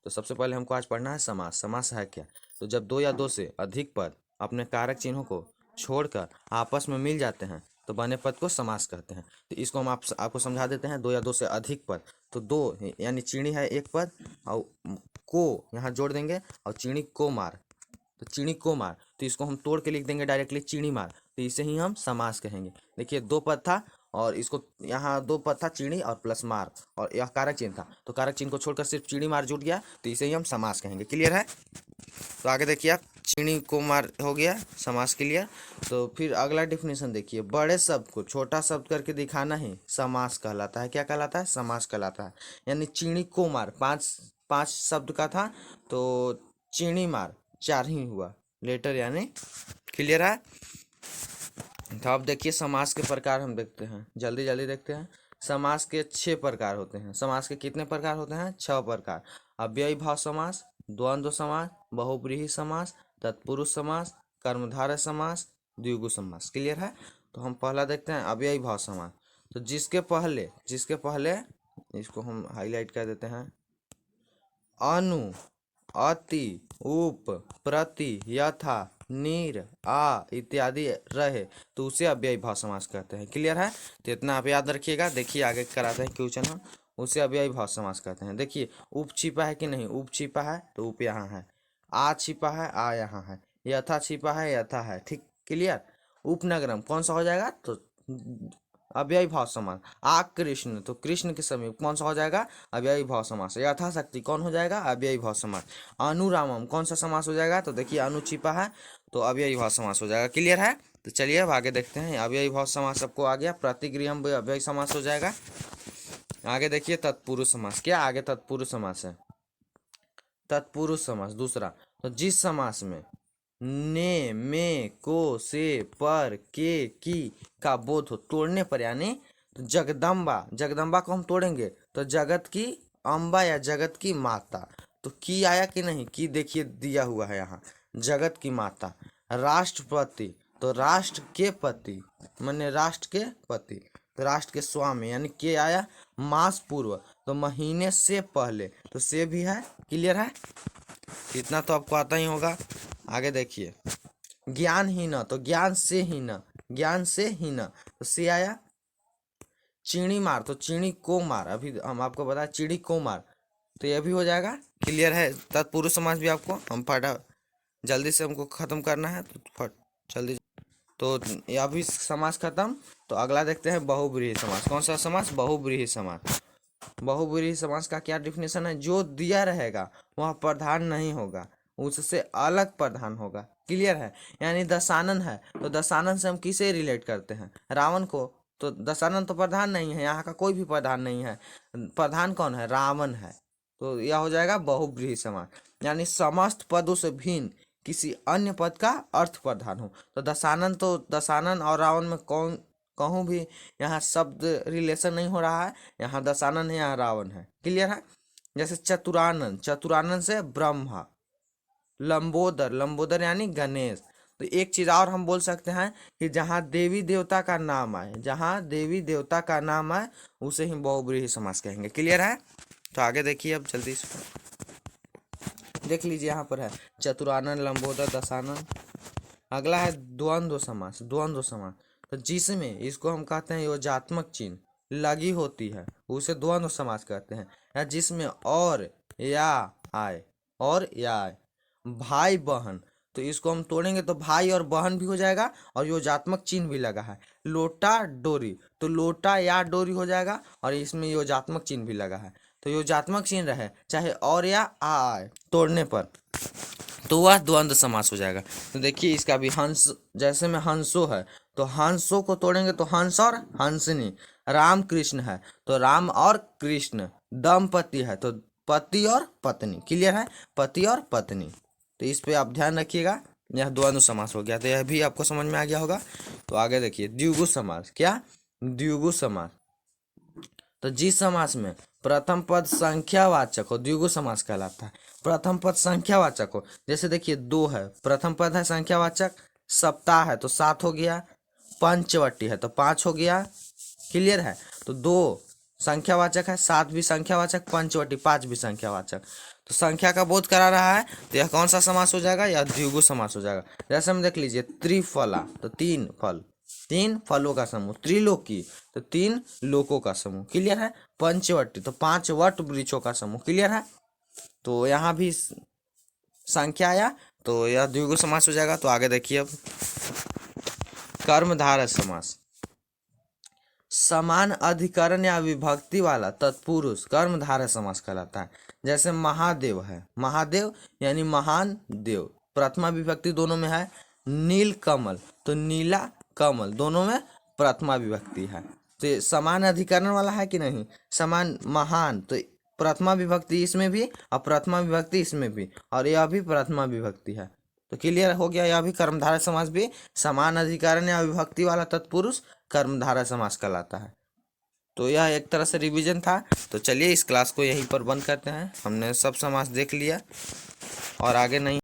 तो सबसे पहले हमको आज पढ़ना है समास। समास है क्या? तो जब दो या दो से अधिक पद अपने कारक चिन्हों को छोड़कर आपस में मिल जाते हैं तो बने पद को समास कहते हैं। तो इसको हम आपको समझा देते हैं। दो या दो से अधिक पद, तो दो यानी चीणी है एक पद, और को यहाँ जोड़ देंगे, और चीणी को मार, तो चीणी को मार, तो इसको हम तोड़ के लिख देंगे डायरेक्टली चीणी मार, तो इसे ही हम समास कहेंगे। देखिए दो पद था और इसको यहाँ दो पद था, चीणी और प्लस मार, और यह कारक चिन्ह था, तो कारक चिन्ह को छोड़कर सिर्फ चीणी मार जुट गया, तो इसे ही हम समास कहेंगे। क्लियर है? तो आगे देखिए आप, चीणी को मार हो गया समास क्लियर। तो फिर अगला डिफिनेशन देखिए, बड़े शब्द को छोटा शब्द करके दिखाना ही समास कहलाता है। क्या कहलाता है? समास कहलाता है। यानी चीणी को मार पांच शब्द का था, तो चीणी मार चार ही हुआ लेटर, यानी क्लियर है? तो अब देखिए समास के प्रकार हम देखते हैं, जल्दी जल्दी देखते हैं। समास के 6 प्रकार होते हैं। समास के कितने प्रकार होते हैं? 6 प्रकार। अव्ययी भाव समास, द्वंद्व समास, बहुब्रीहि समास, तत्पुरुष समास, कर्मधारय समास, द्विगु समास। क्लियर है? तो हम पहला देखते हैं अव्ययी भाव समास। तो जिसके पहले इसको हम हाईलाइट कर देते हैं, अनु, अति, उप, प्रति, यथा, नीर, आ इत्यादि रहे, तो उसे अव्ययी भाव समास कहते हैं। क्लियर है? तो इतना आप याद रखिएगा। देखिए आगे कराते हैं क्वेश्चन हम, उसे अव्ययी भाव समास कहते हैं। देखिए उप छिपा है कि नहीं? उप छिपा है तो उप यहाँ है, आ छिपा है आ यहाँ है, यथा छिपा है यथा है। ठीक, क्लियर? उपनगरम कौन सा हो जाएगा? तो अव्ययी भाव समास। आ कृष्ण, तो कृष्ण के समीप कौन सा हो जाएगा? अव्ययी भाव समास। यथाशक्ति कौन हो जाएगा? अव्ययी भाव समास। अनुरामम कौन सा समास हो जाएगा? तो देखिए अनु छिपा है तो अव्ययी भाव समास हो जाएगा। क्लियर है? तो चलिए अब आगे देखते हैं। अव्ययी भाव समास सबको आ गया, प्रतिगृहम भी अव्ययी समास हो जाएगा। आगे देखिए तत्पुरुष समास। क्या आगे तत्पुरुष समास है? तत्पुरुष समास दूसरा, तो जिस समास में ने, में, को, से, पर, के, की का बोध हो तोड़ने पर, यानी तो जगदम्बा को हम तोड़ेंगे तो जगत की अम्बा या जगत की माता, तो की आया कि नहीं? की देखिए दिया हुआ है यहाँ, जगत की माता। राष्ट्रपति, तो राष्ट्र के पति, माने राष्ट्र के पति, तो राष्ट्र के स्वामी, यानी के आया। मास पूर्व, तो महीने से पहले, तो से भी है। क्लियर है? इतना तो आपको आता ही होगा। आगे देखिए, ज्ञानहीन, तो ज्ञान से हीन, तो से आया। चीणी मार, तो चीणी को मार, अभी हम आपको बताया चीणी को मार, तो यह भी हो जाएगा। क्लियर है? तत्पुरुष समास भी आपको हम फटा जल्दी से हमको खत्म करना है, तो फट जल्दी। तो यह भी समास खत्म। तो अगला देखते हैं बहुब्रीहि समास। कौन सा समास? बहुब्रीहि समास। बहुब्रीहि समास का क्या डिफिनेशन है? जो दिया रहेगा वह प्रधान नहीं होगा, उससे अलग प्रधान होगा। क्लियर है? यानी दशानन है तो दशानन से हम किसे रिलेट करते हैं? रावण को। तो दशानन तो प्रधान नहीं है, यहाँ का कोई भी प्रधान नहीं है, प्रधान कौन है? रावण है। तो यह हो जाएगा बहुब्रीहि समास, यानी समस्त पदों से भिन्न किसी अन्य पद का अर्थ प्रधान हो। तो दशानन और रावण में कौन कहूँ भी यहाँ शब्द रिलेशन नहीं हो रहा है, यहाँ दशानन है यहाँ रावण है। क्लियर है? जैसे चतुरानन से ब्रह्मा, लंबोदर यानी गणेश। तो एक चीज और हम बोल सकते हैं कि जहाँ देवी देवता का नाम आए उसे ही बहुब्रीहि समास कहेंगे। क्लियर है? तो आगे देखिए अब जल्दी से देख लीजिए, यहाँ पर है चतुरानन, लंबोदर, दशानन। अगला है द्वंद्व समास। तो जिसमें इसको हम कहते हैं योजात्मक चिन्ह लगी होती है उसे द्वंद्व समास कहते हैं, या जिसमें और या आए, भाई बहन, तो इसको हम तोड़ेंगे तो भाई और बहन भी हो जाएगा और योजात्मक चिन्ह भी लगा है। लोटा डोरी, तो लोटा या डोरी हो जाएगा और इसमें योजात्मक चिन्ह भी लगा है, तो योजात्मक चिन्ह रहे चाहे और या आए तोड़ने पर, तो वह द्वंद्व समास हो जाएगा। तो देखिए इसका भी हंस, जैसे में हंसो है तो हंसो को तोड़ेंगे तो हंस और हंसनी। राम कृष्ण है तो राम और कृष्ण। दंपति है तो पति और पत्नी। क्लियर है? पति और पत्नी। तो इस पे आप ध्यान रखिएगा, यह द्वंद्व समास हो गया, तो यह भी आपको समझ में आ गया होगा। तो आगे देखिए द्विगु समास। क्या? द्विगु समास, तो जिस समास में प्रथम पद संख्यावाचक हो द्विगु समास कहलाता है। प्रथम पद संख्यावाचक हो, जैसे देखिए दो है, प्रथम पद है संख्यावाचक, सप्ताह है तो 7 हो गया, पंचवटी है तो 5 हो गया। क्लियर है? तो दो संख्यावाचक है, सात भी संख्यावाचक, पंचवटी पांच भी संख्यावाचक। तो संख्या का बोध करा रहा है तो यह कौन सा समास हो जाएगा, यह द्विगु समास हो जाएगा। जैसे हम देख लीजिए त्रिफला तो तीन फल, तीन फलों का समूह। त्रिलोकी तो तीन लोकों का समूह। क्लियर है। पंचवटी तो पांच वट वृक्षों का समूह। क्लियर है। तो यहाँ भी संख्या आया तो यह द्विगु समास हो जाएगा। तो आगे देखिए अब कर्मधारय समास। समान अधिकरण या विभक्ति वाला तत्पुरुष कर्मधारय समास कहलाता है। जैसे महादेव है, महादेव यानी महान देव, प्रथमा विभक्ति दोनों में है। नील कमल तो नीला कमल, दोनों में प्रथमा विभक्ति है। तो ये समान अधिकरण वाला है कि नहीं। समान महान तो प्रथमा विभक्ति इसमें भी और प्रथमा विभक्ति इसमें भी, और यह भी प्रथमा विभक्ति है। तो क्लियर हो गया। यह भी कर्मधारय समास भी समान अधिकरण या विभक्ति वाला तत्पुरुष कर्मधारय समास कहलाता है। तो यह एक तरह से रिवीजन था। तो चलिए इस क्लास को यहीं पर बंद करते हैं। हमने सब समास देख लिया और आगे नहीं